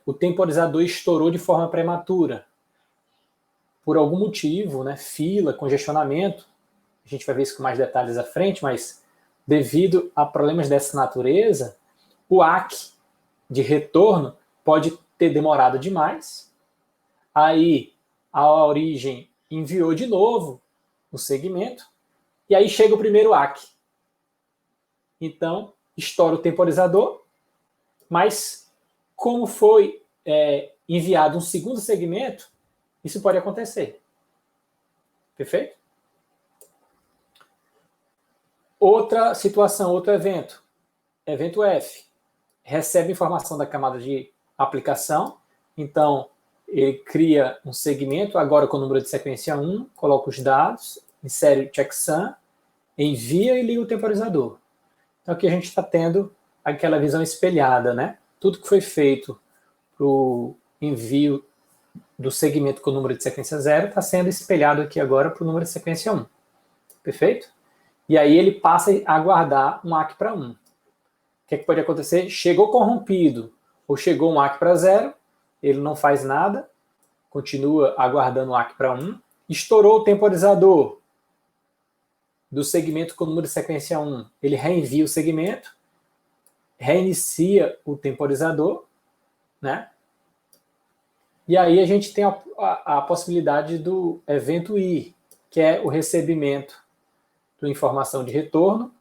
o temporizador estourou de forma prematura. Por algum motivo, né? Fila, congestionamento, a gente vai ver isso com mais detalhes à frente, mas devido a problemas dessa natureza, o ACK de retorno pode ter demorado demais. Aí a origem enviou de novo o segmento, e aí chega o primeiro ACK. Então, estoura o temporizador, mas como foi enviado um segundo segmento, isso pode acontecer. Perfeito? Outra situação, outro evento. Evento F. Recebe informação da camada de aplicação, então ele cria um segmento, agora com o número de sequência 1, coloca os dados, insere o checksum, envia e liga o temporizador. Então aqui a gente está tendo aquela visão espelhada, né? Tudo que foi feito para o envio do segmento com o número de sequência 0 está sendo espelhado aqui agora para o número de sequência 1. Perfeito? E aí ele passa a aguardar um ACK para 1. O que é que pode acontecer? Chegou corrompido ou chegou um ACK para 0, ele não faz nada, continua aguardando um ACK para 1, estourou o temporizador do segmento com o número de sequência 1, ele reenvia o segmento, reinicia o temporizador, né? E aí a gente tem a possibilidade do evento I, que é o recebimento de informação de retorno,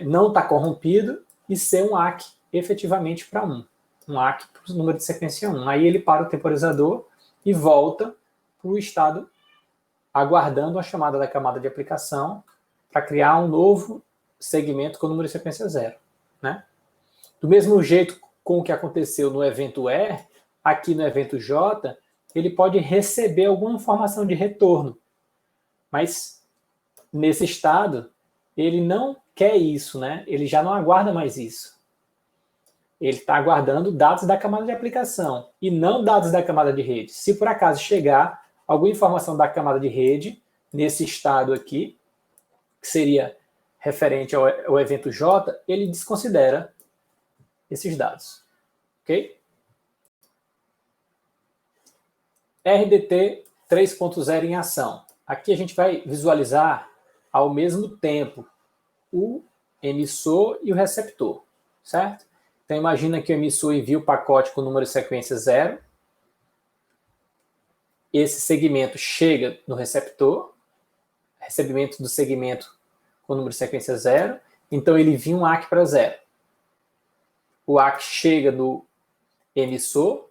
não está corrompido, e ser um ACK efetivamente para 1. Um ACK para o número de sequência 1. Aí ele para o temporizador e volta para o estado aguardando a chamada da camada de aplicação para criar um novo segmento com o número de sequência 0. Né? Do mesmo jeito com o que aconteceu no evento E, aqui no evento J, ele pode receber alguma informação de retorno. Mas nesse estado, ele não quer isso, né? Ele já não aguarda mais isso. Ele está aguardando dados da camada de aplicação e não dados da camada de rede. Se por acaso chegar alguma informação da camada de rede, nesse estado aqui, que seria referente ao evento J, ele desconsidera esses dados. Ok? RDT 3.0 em ação. Aqui a gente vai visualizar ao mesmo tempo o emissor e o receptor, certo? Então imagina que o emissor envia o pacote com o número de sequência 0. Esse segmento chega no receptor, recebimento do segmento com o número de sequência 0. Então ele envia um ACK para 0. O ACK chega no emissor,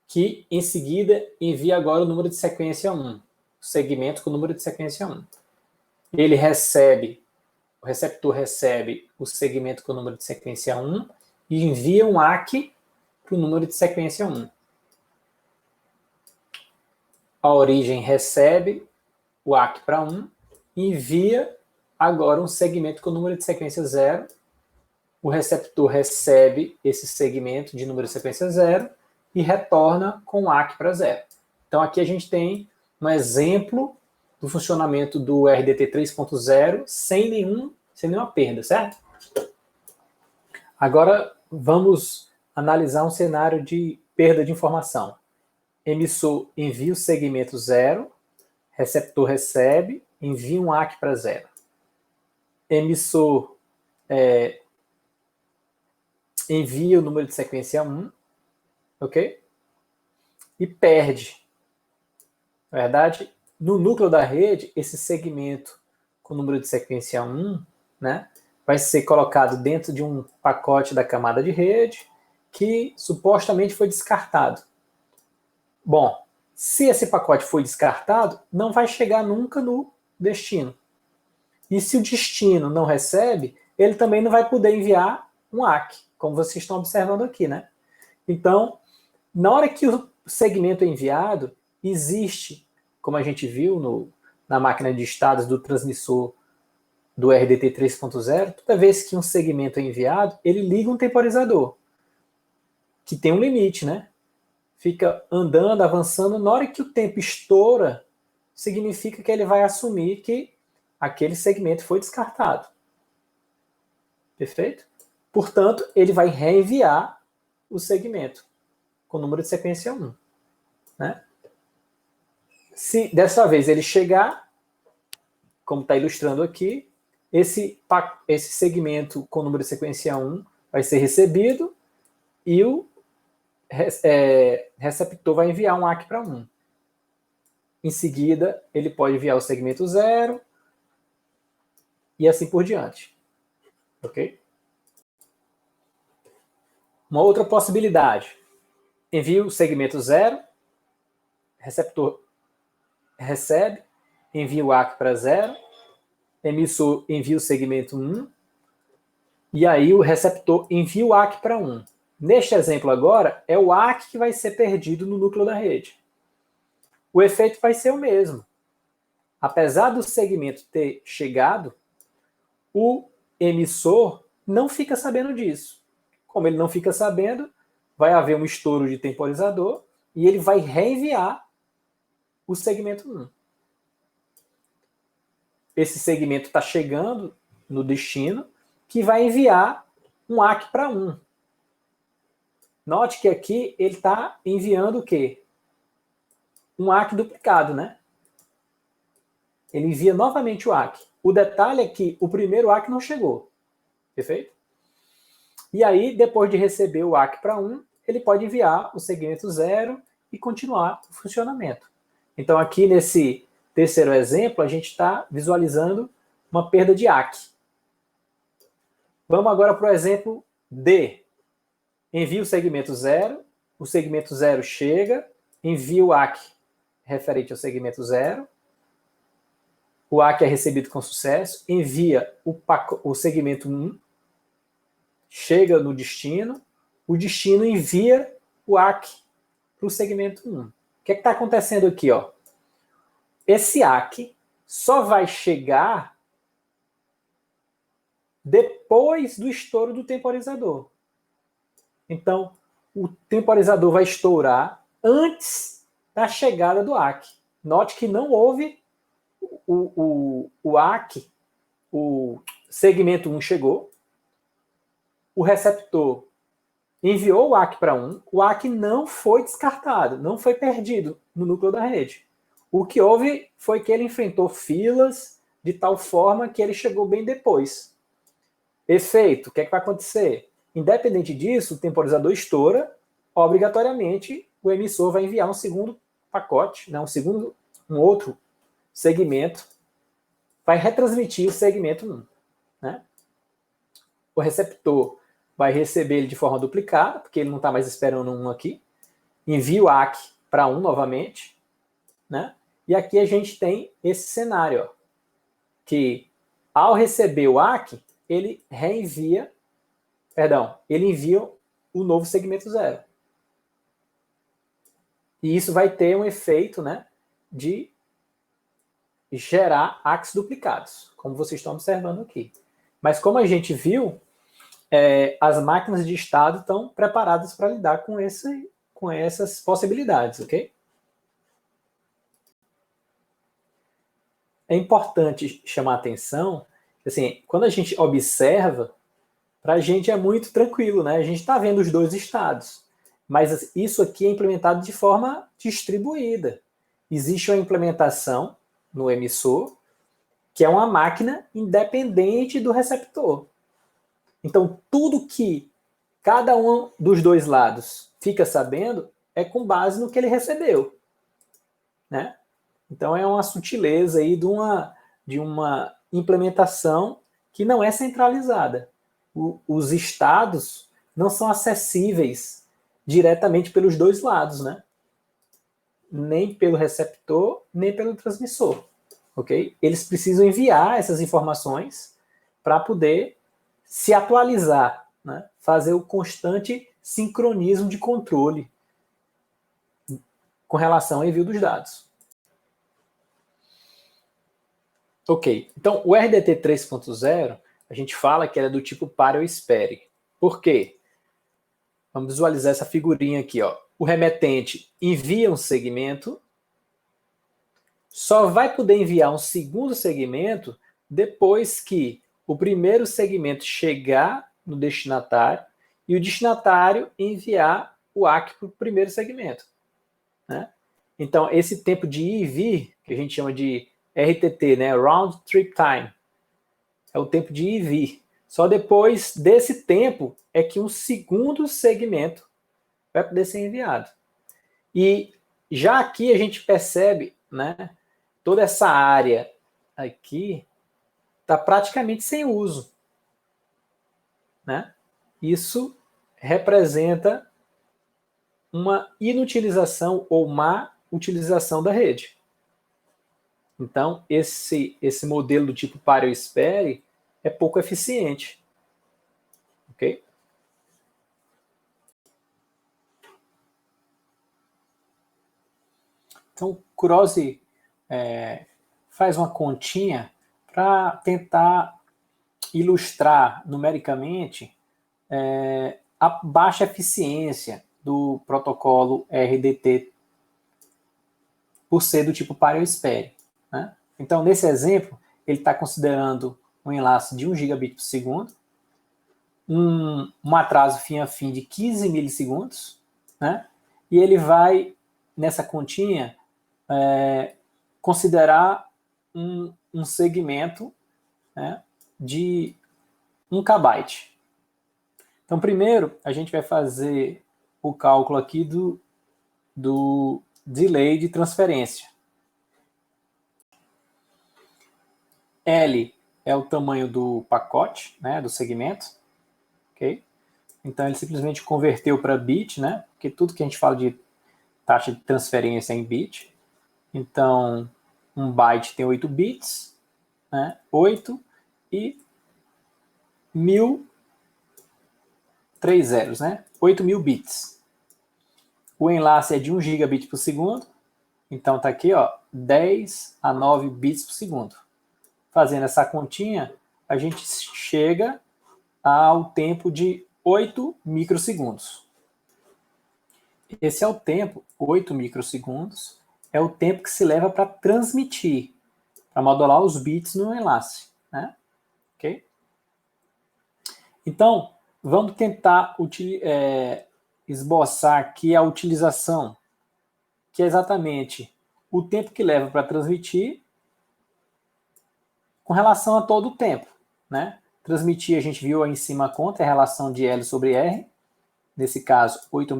que em seguida envia agora o número de sequência 1. O segmento com o número de sequência 1. Ele recebe o receptor recebe o segmento com o número de sequência 1 e envia um ACK para o número de sequência 1. A origem recebe o ACK para 1 e envia agora um segmento com o número de sequência 0. O receptor recebe esse segmento de número de sequência 0 e retorna com o ACK para 0. Então aqui a gente tem um exemplo do funcionamento do RDT 3.0 sem nenhuma perda, certo? Agora vamos analisar um cenário de perda de informação. Emissor envia o segmento 0, receptor recebe, envia um ACK para 0. Emissor envia o número de sequência 1, ok? E perde. Na verdade, no núcleo da rede, esse segmento com o número de sequência 1, né, vai ser colocado dentro de um pacote da camada de rede que supostamente foi descartado. Bom, se esse pacote foi descartado, não vai chegar nunca no destino. E se o destino não recebe, ele também não vai poder enviar um ACK, como vocês estão observando aqui, né? Então, na hora que o segmento é enviado, existe, como a gente viu na máquina de estados do transmissor do RDT 3.0, toda vez que um segmento é enviado, ele liga um temporizador, que tem um limite, né? Fica andando, avançando, na hora que o tempo estoura, significa que ele vai assumir que aquele segmento foi descartado. Perfeito? Portanto, ele vai reenviar o segmento com o número de sequência 1. Né? Se dessa vez ele chegar, como está ilustrando aqui, esse segmento com o número de sequência 1 vai ser recebido e o receptor vai enviar um ACK para 1. Em seguida, ele pode enviar o segmento 0 e assim por diante. Ok? Uma outra possibilidade. Envia o segmento 0, receptor recebe, envia o ACK para 0, emissor envia o segmento 1, e aí o receptor envia o ACK para 1. Neste exemplo agora, é o ACK que vai ser perdido no núcleo da rede. O efeito vai ser o mesmo. Apesar do segmento ter chegado, o emissor não fica sabendo disso. Como ele não fica sabendo, vai haver um estouro de temporizador e ele vai reenviar o segmento 1. Esse segmento está chegando no destino, que vai enviar um ACK para 1. Note que aqui ele está enviando o quê? Um ACK duplicado, né? Ele envia novamente o ACK. O detalhe é que o primeiro ACK não chegou. Perfeito? E aí, depois de receber o ACK para 1, ele pode enviar o segmento 0 e continuar o funcionamento. Então, aqui nesse terceiro exemplo, a gente está visualizando uma perda de ACK. Vamos agora para o exemplo D. Envia o segmento 0 chega, envia o ACK referente ao segmento 0, o ACK é recebido com sucesso, envia o segmento 1, chega no destino, o destino envia o ACK para o segmento 1. O que está acontecendo aqui? Ó? Esse ACK só vai chegar depois do estouro do temporizador. Então, o temporizador vai estourar antes da chegada do ACK. Note que não houve o ACK, o segmento 1 chegou, o receptor enviou o ACK para 1, o ACK não foi descartado, não foi perdido no núcleo da rede. O que houve foi que ele enfrentou filas de tal forma que ele chegou bem depois. Efeito, o que é que vai acontecer? Independente disso, o temporizador estoura, obrigatoriamente o emissor vai enviar um segundo pacote, né, um outro segmento, vai retransmitir o segmento 1. Né? O receptor vai receber ele de forma duplicada, porque ele não está mais esperando um aqui, envia o ACK para 1 novamente, né? E aqui a gente tem esse cenário, ó, que ao receber o ACK, ele reenvia, ele envia o novo segmento 0. E isso vai ter um efeito, né, de gerar ACKs duplicados, como vocês estão observando aqui. Mas como a gente viu, as máquinas de estado estão preparadas para lidar com essas possibilidades, ok? É importante chamar a atenção, assim, quando a gente observa, para a gente é muito tranquilo, né? A gente está vendo os dois estados, mas isso aqui é implementado de forma distribuída. Existe uma implementação no emissor, que é uma máquina independente do receptor. Então, tudo que cada um dos dois lados fica sabendo é com base no que ele recebeu, né? Então, é uma sutileza aí de uma implementação que não é centralizada. Os estados não são acessíveis diretamente pelos dois lados, né? Nem pelo receptor, nem pelo transmissor, ok? Eles precisam enviar essas informações para poder se atualizar, né? Fazer o constante sincronismo de controle com relação ao envio dos dados. Ok, então o RDT 3.0, a gente fala que ele é do tipo pare ou espere. Por quê? Vamos visualizar essa figurinha aqui, ó. O remetente envia um segmento, só vai poder enviar um segundo segmento depois que o primeiro segmento chegar no destinatário e o destinatário enviar o ACK para o primeiro segmento, né? Então, esse tempo de ir e vir, que a gente chama de RTT, né? Round Trip Time, é o tempo de ir e vir. Só depois desse tempo é que um segundo segmento vai poder ser enviado. E já aqui a gente percebe, né? Toda essa área aqui está praticamente sem uso, né? Isso representa uma inutilização ou má utilização da rede. Então, esse modelo do tipo pare ou espere é pouco eficiente. Ok? Então, Kurose faz uma continha para tentar ilustrar numericamente a baixa eficiência do protocolo RDT por ser do tipo pare ou espere, né? Então, nesse exemplo, ele está considerando um enlace de 1 gigabit por segundo, um atraso fim a fim de 15 milissegundos, né? E ele vai, nessa continha, considerar um segmento, né, de 1 kbyte. Então, primeiro, a gente vai fazer o cálculo aqui do delay de transferência. L é o tamanho do pacote, né, do segmento. Okay? Então, ele simplesmente converteu para bit, né, porque tudo que a gente fala de taxa de transferência é em bit. Então, 1 byte tem 8 bits, né, 8 e 1000, 3 zeros, né, 8.000 bits. O enlace é de 1 gigabit por segundo, então tá aqui, ó, 10 a 9 bits por segundo. Fazendo essa continha, a gente chega ao tempo de 8 microsegundos. Esse é o tempo, 8 microsegundos, é o tempo que se leva para transmitir, para modular os bits no enlace, né? Ok? Então, vamos tentar esboçar aqui a utilização, que é exatamente o tempo que leva para transmitir com relação a todo o tempo, né? Transmitir, a gente viu aí em cima a conta, é a relação de L sobre R, nesse caso, 8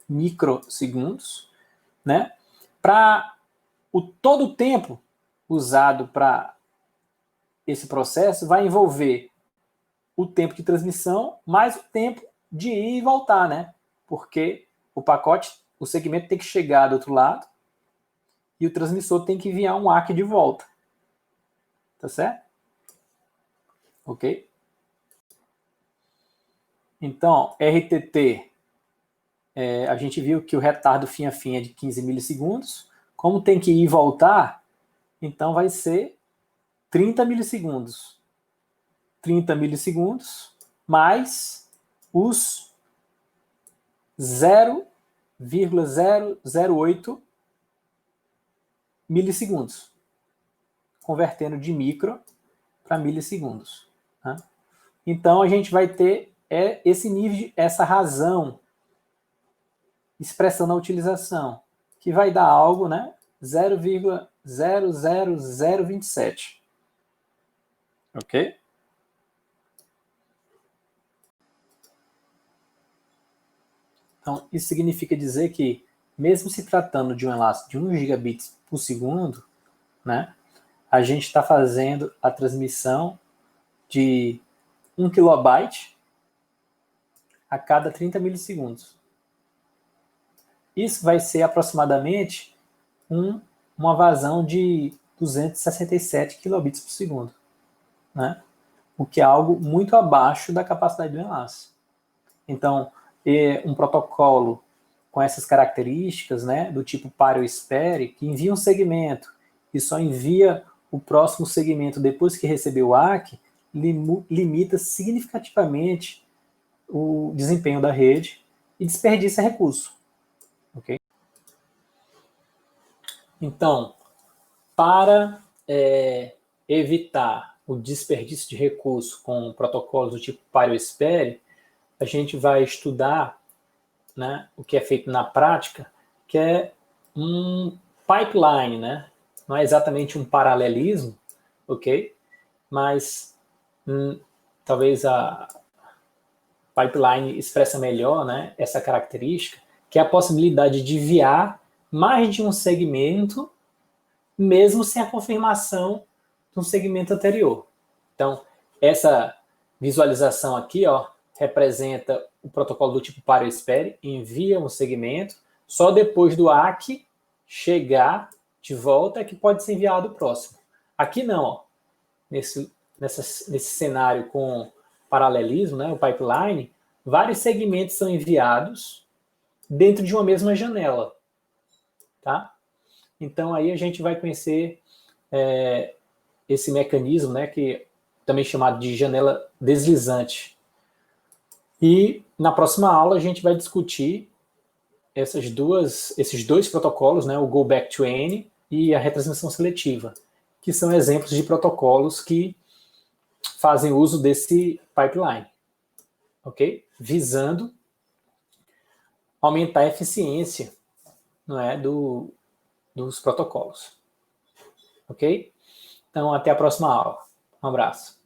microsegundos, né? Para todo o tempo usado para esse processo vai envolver o tempo de transmissão mais o tempo de ir e voltar, né? Porque o pacote, o segmento tem que chegar do outro lado e o transmissor tem que enviar um ACK de volta. Tá certo? ok? Então, RTT, a gente viu que o retardo fim a fim é de 15 milissegundos. Como tem que ir e voltar, então vai ser 30 milissegundos. 30 milissegundos mais os 0,008 milissegundos, convertendo de micro para milissegundos. Tá? Então, a gente vai ter esse nível, essa razão, expressão na utilização, que vai dar algo, né? 0,00027. Ok? Então, isso significa dizer que, mesmo se tratando de um enlace de 1 gigabits por segundo, né, a gente está fazendo a transmissão de 1 kilobyte a cada 30 milissegundos. Isso vai ser aproximadamente uma vazão de 267 kilobits por segundo, né? O que é algo muito abaixo da capacidade do enlace. Então, um protocolo com essas características, né, do tipo pare-ou-espere, que envia um segmento e só envia o próximo segmento depois que recebeu o ACK, limita significativamente o desempenho da rede e desperdiça recurso. Okay? Então, para evitar o desperdício de recurso com protocolos do tipo pare-ou-espere, a gente vai estudar, né, o que é feito na prática, que é um pipeline, né? Não é exatamente um paralelismo, ok? Mas talvez a pipeline expressa melhor, né, essa característica, que é a possibilidade de enviar mais de um segmento, mesmo sem a confirmação de um segmento anterior. Então, essa visualização aqui, ó, representa o protocolo do tipo pare-ou-espere, envia um segmento, só depois do ACK chegar de volta é que pode ser enviado o próximo. Aqui não, ó, nesse cenário com paralelismo, né, o pipeline, vários segmentos são enviados dentro de uma mesma janela. Tá? Então aí a gente vai conhecer esse mecanismo, né, que também chamado de janela deslizante. E na próxima aula a gente vai discutir esses dois protocolos, né, o Go Back to N e a retransmissão seletiva, que são exemplos de protocolos que fazem uso desse pipeline, ok? Visando aumentar a eficiência, não é, dos protocolos, ok? Então, até a próxima aula. Um abraço.